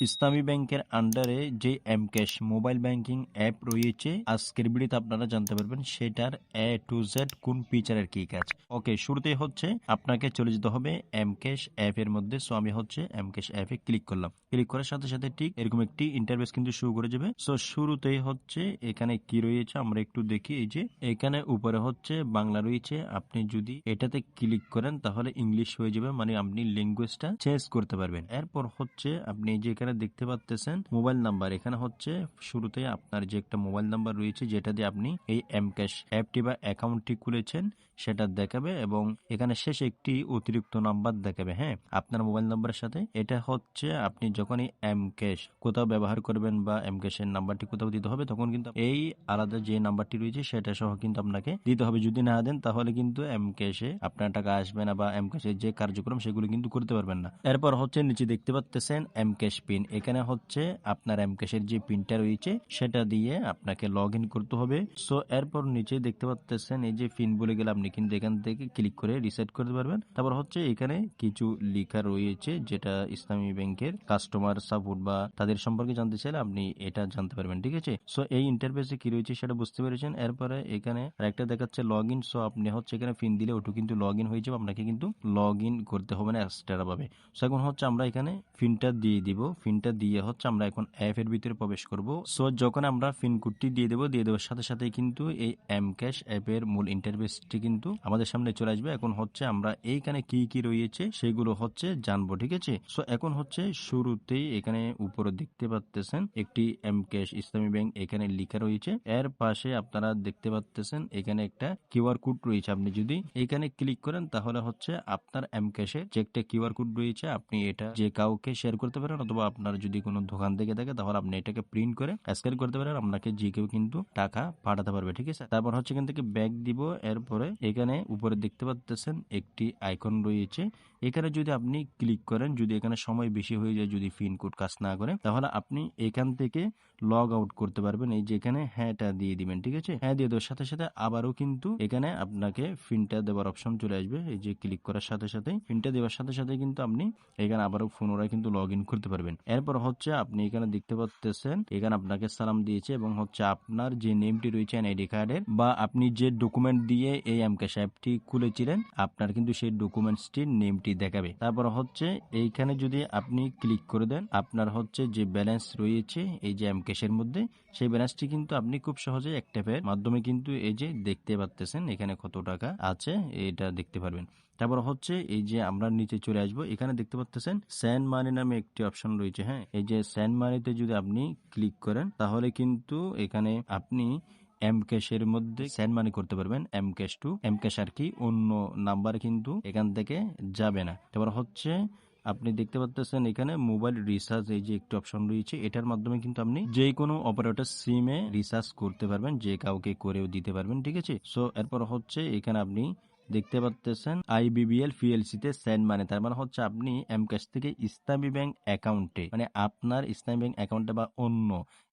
ইসলামী ব্যাংকের আন্ডারে যে এমক্যাশ মোবাইল ব্যাংকিং অ্যাপ রয়েছে, আজকের ভিডিওতে আপনারা জানতে পারবেন সেটার এ টু জেড কোন ফিচারের কি কাজ। ওকে, শুরুতেই হচ্ছে আপনাকে চলে যেতে হবে এমক্যাশ অ্যাপের মধ্যে। সো আমি হচ্ছে এমক্যাশ অ্যাপে ক্লিক করলাম। ক্লিক করার সাথে সাথে ঠিক এরকম একটি ইন্টারফেস কিন্তু শুরু করে যাবে। সো শুরুতেই হচ্ছে এখানে কি রয়েছে আমরা একটু দেখি। এই যে এখানে উপরে হচ্ছে বাংলা রয়েছে, আপনি যদি এটাতে ক্লিক করেন তাহলে ইংলিশ হয়ে যাবে, মানে আপনি ল্যাঙ্গুয়েজটা চেঞ্জ করতে পারবেন। এরপর হচ্ছে আপনি যে এখানে দেখতে পাচ্ছেন মোবাইল নাম্বার, এখানে হচ্ছে শুরুতে আপনার যে একটা মোবাইল নাম্বার রয়েছে যেটা দিয়ে আপনি এই এমক্যাশ অ্যাপটি বা অ্যাকাউন্টটি খুলেছেন সেটা দেখাবে, এবং এখানে শেষে একটি অতিরিক্ত নাম্বার দেখাবে। হ্যাঁ, আপনার মোবাইল নাম্বারের সাথে এটা হচ্ছে আপনি যখনই এমক্যাশ কোথাও ব্যবহার করবেন বা এমক্যাশের নাম্বারটি কোথাও দিতে হবে, তখন কিন্তু এই আলাদা যে নাম্বারটি রয়েছে সেটা সহ কিন্তু আপনাকে দিতে হবে। যদি না দেন তাহলে কিন্তু এমক্যাশে আপনার টাকা আসবে না বা এমক্যাশের যে কার্যক্রম সেগুলো কিন্তু করতে পারবেন না। এরপর হচ্ছে নিচে দেখতে পাচ্ছেন এমক্যাশ পিন। এখানে হচ্ছে আপনার এমক্যাশের যে পিনটা রয়েছে সেটা দিয়ে আপনাকে লগ ইন করতে হবে। সো এরপর নিচে দেখতে পাচ্ছেন এই যে পিন বলে গেলে আপনি কিন্তু এখান থেকে ক্লিক করে রিসেট করতে পারবেন। তারপর হচ্ছে এখানে কিছু লেখা রয়েছে যেটা ইসলামী ব্যাংকের কাস্টমার সাপোর্ট বা তাদের সম্পর্কে জানতে চাইলে আপনি এটা জানতে পারবেন। ঠিক আছে, সো এই ইন্টারফেসে কি রয়েছে সেটা বুঝতে পেরেছেন। এরপরে এখানে আরেকটা দেখাচ্ছে লগ ইন। সো আপনি হচ্ছে এখানে পিন দিলে ওটু কিন্তু লগ ইন হয়ে যাবে, আপনাকে কিন্তু লগ ইন করতে হবে না এক্সট্রা ভাবে। সো এখন হচ্ছে আমরা এখানে পিনটা দিয়ে দিব। পিনটা দিয়ে হচ্ছে আমরা এখন অ্যাপের ভিতরে প্রবেশ করব। সো যখন আমরা পিন কোডটি দিয়ে দেওয়ার সাথে সাথে কিন্তু এই এমক্যাশ অ্যাপের মূল ইন্টারফেসটি কিন্তু আমাদের সামনে চলে আসবে। এখন হচ্ছে আমরা এইখানে কি কি রয়েছে সেগুলো হচ্ছে জানবো। ঠিক আছে, সো এখন হচ্ছে শুরুতেই এখানে উপরে দেখতে পাচ্ছেন একটি এমক্যাশ ইসলামী ব্যাংক এখানে লেখা রয়েছে। এর পাশে আপনারা দেখতে পাচ্ছেন এখানে একটা কিউআর কোড রয়েছে। আপনি যদি এখানে ক্লিক করেন তাহলে হচ্ছে আপনার এমক্যাশে যে একটা কিউআর কোড রয়েছে আপনি এটা যে কাউকে শেয়ার করতে পারেন, অথবা আপনার যদি কোনো দোকান থেকে থাকে তাহলে আপনি এটাকে প্রিন্ট করে স্ক্যান করতে পারেন, আপনাকে যে কেউ কিন্তু টাকা পাঠাতে পারবে। ঠিক আছে, তারপর হচ্ছে এখান থেকে ব্যাক দিব। এরপরে এখানে উপরে দেখতে পাচ্ছেন একটি আইকন রয়েছে। এখানে যদি আপনি ক্লিক করেন, যদি এখানে সময় বেশি হয়ে যায়, যদি পিন কোড কাজ না করে, তাহলে আপনি এখান থেকে লগ আউট করতে পারবেন। এই যে এখানে হ্যাঁটা দিয়ে দিবেন। ঠিক আছে, হ্যাঁ দিয়ে দেওয়ার সাথে সাথে আবারও কিন্তু এখানে আপনাকে পিনটা দেওয়ার অপশন চলে আসবে। এই যে ক্লিক করার সাথে সাথে পিনটা দেওয়ার সাথে সাথে কিন্তু আপনি এখানে আবারও পুনরায় কিন্তু লগ ইন করতে পারবেন। এরপর হচ্ছে আপনি এখানে দেখতে পাচ্ছেন এখানে আপনাকে সালাম দিয়েছে, এবং হচ্ছে আপনার যে নেমটি রয়েছে এনআইডি কার্ডের বা আপনি যে ডকুমেন্ট দিয়ে এই এমক্যাশ অ্যাপটি খুলেছিলেন আপনার কিন্তু সেই ডকুমেন্টসটির নেমটি দেখাবে। তারপর হচ্ছে এইখানে যদি আপনি ক্লিক করে দেন আপনার হচ্ছে যে ব্যালেন্স রয়েছে এই যে এমক্যাশের মধ্যে, সেই ব্যালেন্সটি কিন্তু আপনি খুব সহজে এক ট্যাপের মাধ্যমে কিন্তু এই যে দেখতে পাচ্ছেন এখানে কত টাকা আছে এটা দেখতে পারবেন। তারপর হচ্ছে এই যে আমরা নিচে চলে আসবো, এখানে দেখতে পাচ্ছেন সেন্ড মানি নামে একটি অপশন রয়েছে। হ্যাঁ, এই যে সেন্ড মানিতে যদি আপনি ক্লিক করেন তাহলে কিন্তু এখানে আপনি এমক্যাশের মধ্যে সেন্ড মানি করতে পারবেন। এমক্যাশ টু এমক্যাশ আর কি, অন্য নাম্বার কিন্তু এখান থেকে যাবে না। তারপর হচ্ছে আপনি দেখতে পাচ্ছেন এখানে মোবাইল রিচার্জ এই যে একটি অপশন রয়েছে, এটার মাধ্যমে কিন্তু আপনি যে কোনো অপারেটর সিমে রিচার্জ করতে পারবেন, যে কাউকে করেও দিতে পারবেন। ঠিক আছে, সো এরপর হচ্ছে এখানে আপনি দেখতে পাচ্ছেন আইবিবিএল পিএলসি তে সেন্ড মানি, তার মানে হচ্ছে আপনি এমক্যাশ থেকে ইসলামী ব্যাংক অ্যাকাউন্টে, মানে আপনার ইসলামী ব্যাংক অ্যাকাউন্টে বা অন্য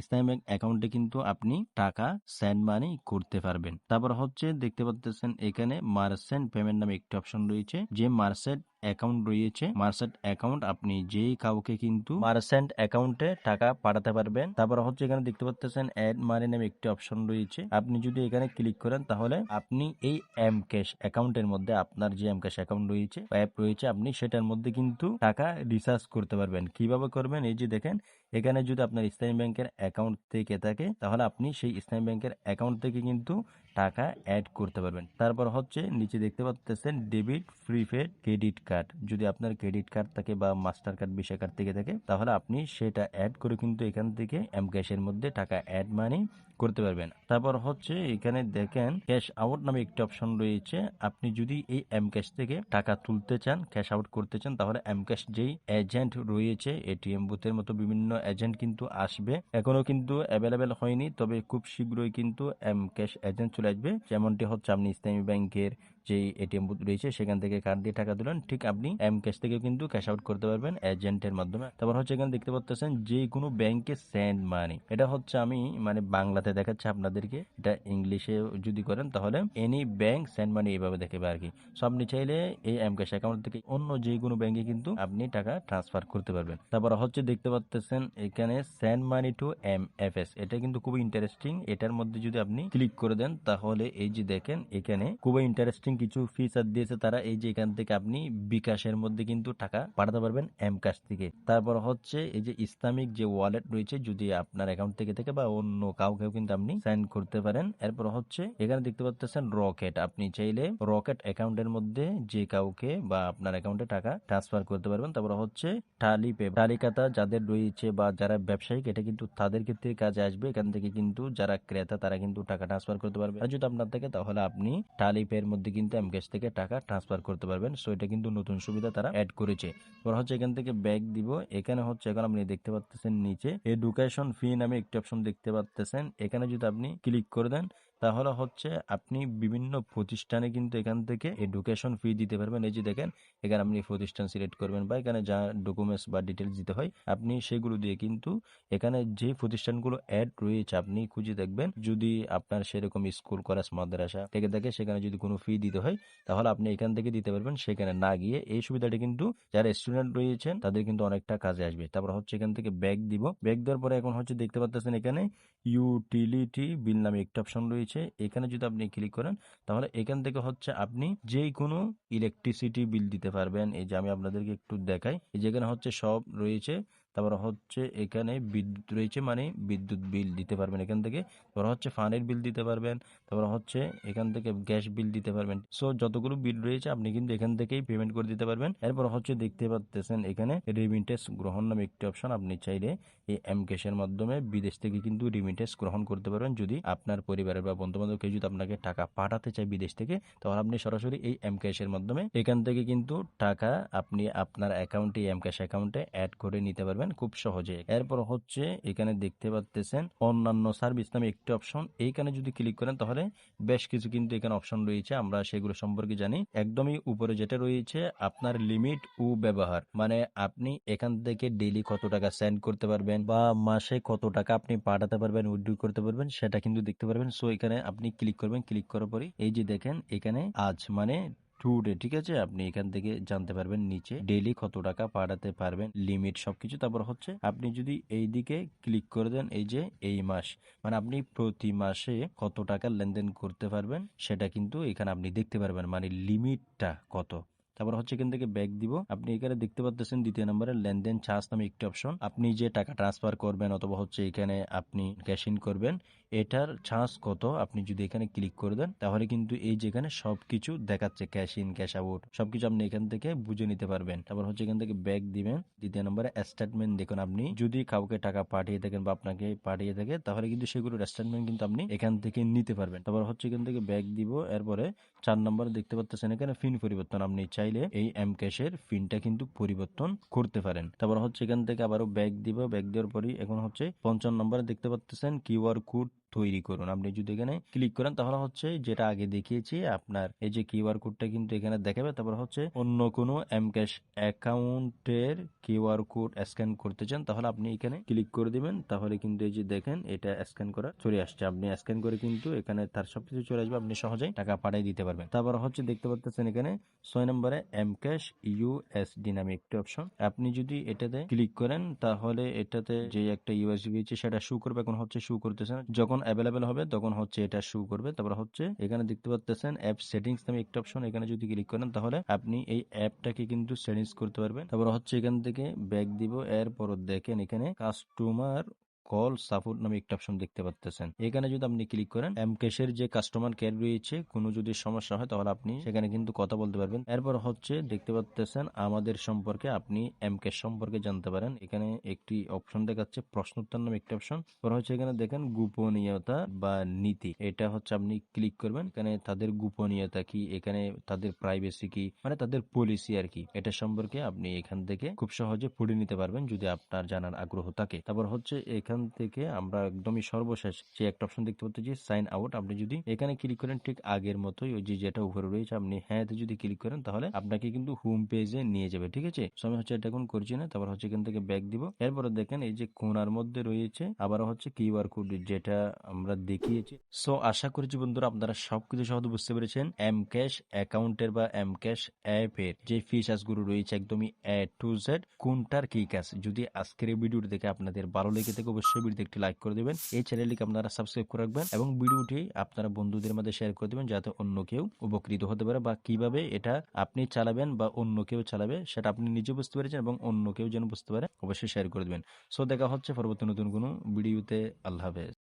ইসলামী ব্যাংক অ্যাকাউন্টে কিন্তু আপনি টাকা সেন্ড মানি করতে পারবেন। তারপর হচ্ছে দেখতে পাচ্ছেন এখানে মার্চেন্ট পেমেন্ট নামে একটি অপশন রয়েছে। যে মার্চেন্ট অ্যাকাউন্ট রয়েছে, মার্চেন্ট অ্যাকাউন্ট আপনি যে কাউকে কিন্তু মার্চেন্ট অ্যাকাউন্টে টাকা পাঠাতে পারবেন। তারপর হচ্ছে এখানে দেখতে পাচ্ছেন অ্যাড মানি নামে একটি অপশন রয়েছে। আপনি যদি এখানে ক্লিক করেন তাহলে আপনি এই এমক্যাশ অ্যাকাউন্টের মধ্যে আপনার যে এমক্যাশ অ্যাকাউন্ট রয়েছে বা অ্যাপ রয়েছে আপনি সেটার মধ্যে কিন্তু টাকা রিচার্জ করতে পারবেন। কিভাবে করবেন, এই যে দেখেন এখানে যদি আপনার ইসলামী ব্যাংকের অ্যাকাউন্ট থেকে থাকে তাহলে আপনি সেই ইসলামী ব্যাংকের অ্যাকাউন্ট থেকে কিন্তু টাকা অ্যাড করতে পারবেন। তারপর হচ্ছে নিচে দেখতে পাচ্ছেন ডেবিট, প্রিপেড, ক্রেডিট কার্ড। যদি আপনার ক্রেডিট কার্ড থাকে বা মাস্টার কার্ড, ভিসা কার্ড থেকে থাকে তাহলে আপনি সেটা অ্যাড করে কিন্তু এখান থেকে এমক্যাশের মধ্যে টাকা অ্যাড মানি করতে পারবেন। তারপর হচ্ছে এখানে দেখেন ক্যাশ আউট নামে একটি অপশন রয়েছে। আপনি যদি এই এমক্যাশ থেকে টাকা তুলতে চান, ক্যাশ আউট করতে চান, তাহলে এমক্যাশ যেই এজেন্ট রয়েছে এটিএম বুথের মতো বিভিন্ন এজেন্ট কিন্তু আসবে, এখনো কিন্তু অ্যাভেলেবেল হয়নি, তবে খুব শীঘ্রই কিন্তু এমক্যাশ এজেন্ট চলে আসবে। যেমনটি হচ্ছে আপনি ইসলামী ব্যাংকের যে এটিএম বুথ রয়েছে সেখান থেকে কার্ড দিয়ে টাকা দিলেন, ঠিক আপনি এম ক্যাশ থেকে কিন্তু ক্যাশ আউট করতে পারবেন এজেন্টের মাধ্যমে। তারপর হচ্ছে এখানে দেখতে পাচ্ছেন যে কোনো ব্যাংকে সেন্ড মানি, এটা হচ্ছে আমি মানে বাংলাতে দেখাচ্ছি আপনাদেরকে, এটা ইংলিশে যদি করেন তাহলে এনি ব্যাংক সেন্ড মানি এইভাবে দেখাবে আর কি। সো আপনি চাইলে এই এম ক্যাশ অ্যাকাউন্ট থেকে অন্য যে কোনো ব্যাংকে কিন্তু আপনি টাকা ট্রান্সফার করতে পারবেন। তারপর হচ্ছে দেখতে পাচ্ছেন এখানে সেন্ড মানি টু MFS, এটা কিন্তু খুবই ইন্টারেস্টিং। এটার মধ্যে যদি আপনি ক্লিক করে দেন তাহলে এই যে দেখেন এখানে খুবই ইন্টারেস্টিং কিছু ফিচার দিয়েছে তারা। এই যে এখান থেকে আপনি বিকাশের মধ্যে কিন্তু টাকা পাঠাতে পারবেন এম ক্যাশ থেকে। তারপর হচ্ছে এই যে ইসলামিক যে ওয়ালেট রয়েছে, যদি আপনার অ্যাকাউন্ট থেকে থেকে বা অন্য কাউকেও কিন্তু আপনি সেন্ড করতে পারেন। এরপর হচ্ছে এখানে দেখতে পাচ্ছেন রকেট, আপনি চাইলে রকেট অ্যাকাউন্টের মধ্যে যে কাউকে বা আপনার অ্যাকাউন্টে টাকা ট্রান্সফার করতে পারবেন। তারপর হচ্ছে টালিপে, তালিকাতা যাদের রয়েছে বা যারা ব্যবসায়িক, এটা কিন্তু তাদের ক্ষেত্রে কাজে আসবে। এখান থেকে কিন্তু যারা ক্রেতা তারা কিন্তু টাকা ট্রান্সফার করতে পারবে। আর যদি আপনার থাকে তাহলে আপনি টালিপের মধ্যে কিন্তু এমক্যাশ থেকে টাকা ট্রান্সফার করতে পারবেন। সো এটা কিন্তু নতুন সুবিধা তারা অ্যাড করেছে। এবার হচ্ছে এখান থেকে ব্যাক দিব, এখানে হচ্ছে এখন আপনি দেখতে পাচ্ছেন নিচে এডুকেশন ফি নামে একটি অপশন দেখতে পাচ্ছেন। এখানে যদি আপনি ক্লিক করে দেন তাহলে হচ্ছে আপনি বিভিন্ন প্রতিষ্ঠানে কিন্তু এখান থেকে এডুকেশন ফি দিতে পারবেন। এই যে দেখেন এখানে আপনি প্রতিষ্ঠান সিলেক্ট করবেন বা এখানে যা ডকুমেন্টস বা ডিটেলস দিতে হয় আপনি সেগুলো দিয়ে কিন্তু এখানে যে প্রতিষ্ঠানগুলো অ্যাড রয়েছে আপনি খুঁজে দেখবেন। যদি আপনার সেরকম স্কুল কলেজ মাদ্রাসা থেকে থাকে সেখানে যদি কোনো ফি দিতে হয় তাহলে আপনি এখান থেকে দিতে পারবেন, সেখানে না গিয়ে। এই সুবিধাটি কিন্তু যারা স্টুডেন্ট রয়েছেন তাদের কিন্তু অনেকটা কাজে আসবে। তারপর হচ্ছে এখান থেকে ব্যাক দিব, ব্যাক দেওয়ার পরে এখন হচ্ছে দেখতে পাচ্ছেন এখানে ইউটিলিটি বিল নামে একটা অপশন রয়েছে। এখানে যদি আপনি ক্লিক করেন তাহলে এখান থেকে হচ্ছে আপনি যে কোনো ইলেকট্রিসিটি বিল দিতে পারবেন। এই যে আমি আপনাদেরকে একটু দেখাই, এই যেখানে হচ্ছে সব রয়েছে। তারপর হচ্ছে এখানে বিদ্যুৎ রয়েছে, মানে বিদ্যুৎ বিল দিতে পারবেন এখান থেকে। তারপর হচ্ছে পানির বিল দিতে পারবেন। তারপর হচ্ছে এখান থেকে গ্যাস বিল দিতে পারবেন। সো যতগুলো বিল রয়েছে আপনি কিন্তু এখান থেকেই পেমেন্ট করে দিতে পারবেন। এরপর হচ্ছে দেখতে পাচ্ছেন এখানে রেমিটেন্স গ্রহণ নামে একটি অপশন, আপনি চাইলে এই এম ক্যাশের মাধ্যমে বিদেশ থেকে কিন্তু রিমিটেন্স গ্রহণ করতে পারবেন। যদি আপনার পরিবারের বা বন্ধু বান্ধব কেউ যদি আপনাকে টাকা পাঠাতে চায় বিদেশ থেকে তাহলে আপনি সরাসরি এই এম ক্যাশের মাধ্যমে এখান থেকে কিন্তু টাকা আপনি আপনার অ্যাকাউন্টে এম ক্যাশ অ্যাকাউন্টে অ্যাড করে নিতে পারবেন খুব সহজে। এরপর হচ্ছে এখানে দেখতে পাচ্ছেন অন্যান্য সার্ভিস নামে একটি অপশন, এইখানে যদি ক্লিক করেন তাহলে বেশ কিছু কিন্তু এখানে অপশন রয়েছে, আমরা সেগুলো সম্পর্কে জানি। একদমই উপরে যেটা রয়েছে আপনার লিমিট ও ব্যবহার, মানে আপনি এখান থেকে ডেইলি কত টাকা সেন্ড করতে পারবেন বা মাসে কত টাকা আপনি পাঠাতে পারবেন উইথড্র করতে পারবেন সেটা কিন্তু দেখতে পারবেন। সো এখানে আপনি ক্লিক করবেন, ক্লিক করার পরে এই যে দেখেন এখানে আজ মানে টুডে, ঠিক আছে, আপনি এখান থেকে জানতে পারবেন নিচে ডেইলি কত টাকা পাঠাতে পারবেন, লিমিট সবকিছু। তারপর হচ্ছে আপনি যদি এই দিকে ক্লিক করে দেন এই যে এই মাস, মানে আপনি প্রতি মাসে কত টাকা লেনদেন করতে পারবেন সেটা কিন্তু এখানে আপনি দেখতে পারবেন, মানে লিমিটটা কত। তারপর হচ্ছে এখান থেকে ব্যাক দিব, আপনি এখানে দেখতে পাচ্ছেন দ্বিতীয় নম্বরে লেনদেন চার্জ নামে একটি অপশন, আপনি যে টাকা ট্রান্সফার করবেন অথবা হচ্ছে এখানে আপনি ক্যাশ ইন করবেন এটার চার্জ কত, আপনি যদি এখানে ক্লিক করে দেন তাহলে কিন্তু এই যেখানে সবকিছু দেখাচ্ছে ক্যাশ ইন ক্যাশ আউট সবকিছু আপনি এখান থেকে বুঝে নিতে পারবেন। তারপর হচ্ছে এখান থেকে ব্যাক দিবেন, দ্বিতীয় নম্বরে স্টেটমেন্ট দেখুন, আপনি যদি কাউকে টাকা পাঠিয়ে থাকেন বা আপনাকে পাঠিয়ে থাকে তাহলে কিন্তু সেগুলোর স্টেটমেন্ট কিন্তু আপনি এখান থেকে নিতে পারবেন। তারপর হচ্ছে এখান থেকে ব্যাক দিব, এরপরে 4 নম্বরে দেখতে পাচ্ছেন এখানে পিন পরিবর্তন, আপনি চাইলে এই এম ক্যাশের পিনটা কিন্তু পরিবর্তন করতে পারেন। তারপর হচ্ছে এখান থেকে আবারও ব্যাক দিব, ব্যাক দেওয়ার পরই এখন হচ্ছে 55 নম্বরে দেখতে পাচ্ছেন কিউআর কোড তৈরি করুন, আপনি যদি এখানে ক্লিক করেন তাহলে হচ্ছে যেটা আগে দেখিয়েছি আপনার এই যে কিউআর কোডটা কিন্তু এখানে দেখাবে। তারপর হচ্ছে অন্য কোনো এম ক্যাশ অ্যাকাউন্টের কিউআর কোড স্ক্যান করতে চান তাহলে আপনি এখানে ক্লিক করে দিবেন, তাহলে কিন্তু এই যে দেখেন এটা স্ক্যান করা চলে আসছে, আপনি স্ক্যান করে কিন্তু এখানে তার সবকিছু চলে আসবে, আপনি সহজেই টাকা পাঠিয়ে দিতে পারবেন। তারপর হচ্ছে দেখতে পাচ্ছেন এখানে 6 নম্বরে এম ক্যাশ ইউএসডি নামে একটি অপশন, আপনি যদি এটাতে ক্লিক করেন তাহলে এটাতে যে একটা ইউএসডি আছে সেটা শু করবে, এখন হচ্ছে শু করতেছে না, যখন অ্যাভেলেবেল হবে তখন হচ্ছে এটা শু করবে। তারপর হচ্ছে এখানে দেখতে পাচ্ছেন অ্যাপ সেটিংস নামে একটা অপশন, এখানে যদি ক্লিক করেন তাহলে আপনি এই অ্যাপটাকে কিন্তু সেটিংস করতে পারবেন। তারপর হচ্ছে এখান থেকে ব্যাক দিব, এরপর দেখেন এখানে কাস্টমার কল সাপোর্ট নামে একটা অপশন দেখতে পাচ্ছেন, এখানে যদি আপনি ক্লিক করেন এমকেশের যে কাস্টমার কেয়ার রয়েছে কোনো যদি সমস্যা হয় তাহলে আপনি সেখানে কিন্তু কথা বলতে পারবেন। এরপর হচ্ছে দেখতে পাচ্ছেন আমাদের সম্পর্কে, আপনি এমকেশ সম্পর্কে জানতে পারেন, এখানে একটি অপশন দেখাচ্ছে প্রশ্ন উত্তর নামে একটা অপশন। পর হচ্ছে এখানে দেখেন গোপনীয়তা বা নীতি, এটা হচ্ছে আপনি ক্লিক করবেন, এখানে তাদের গোপনীয়তা কি, এখানে তাদের প্রাইভেসি কি, মানে তাদের পলিসি আর কি, এটা সম্পর্কে আপনি এখান থেকে খুব সহজে পড়ে নিতে পারবেন যদি আপনার জানার আগ্রহ থাকে। তারপর হচ্ছে এখানে এখান থেকে আমরা একদমই সর্বশেষ যে একটা অপশন দেখতে পাচ্ছি সাইন আউট, আপনি যদি এখানে ক্লিক করেন ঠিক আগের মতোই ওই যে যেটা উপরে রয়েছে আপনি হ্যাঁতে যদি ক্লিক করেন তাহলে আপনাকে কিন্তু হোম পেজে নিয়ে যাবে। ঠিক আছে, সো আমি হচ্ছে এটা এখন করছি না, তারপর হচ্ছে এখান থেকে ব্যাক দিব। এরপরে দেখেন এই যে কোণার মধ্যে রয়েছে আবার হচ্ছে কিউআর কোড যেটা আমরা দেখিয়েছি। সো আশা করছি বন্ধুরা আপনারা সবকিছু সহজে বুঝতে পেরেছেন। এম ক্যাশ অ্যাকাউন্টের বা এম ক্যাশ অ্যাপের যে ফিচার্স গুলো রয়েছে একদমই এ টু জেড কোনটার কি কাজ। যদি আজকের এই ভিডিওটি দেখে আপনাদের ভালো লেগে থাকে অবশ্যই ভিডিওতে একটি লাইক করে দেবেন, এই চ্যানেলটিকে আপনারা সাবস্ক্রাইব করে রাখবেন এবং ভিডিওটি আপনারা বন্ধুদের মধ্যে শেয়ার করে দেবেন যাতে অন্য কেউ উপকৃত হতে পারে, বা কিভাবে এটা আপনি চালাবেন বা অন্য কেউ চালাবে সেটা আপনি নিজে বুঝতে পেরেছেন এবং অন্য কেউ যেন বুঝতে পারে অবশ্যই শেয়ার করে দেবেন। সো দেখা হচ্ছে পরবর্তী নতুন কোনো ভিডিওতে। আল্লাহ হাফেজ।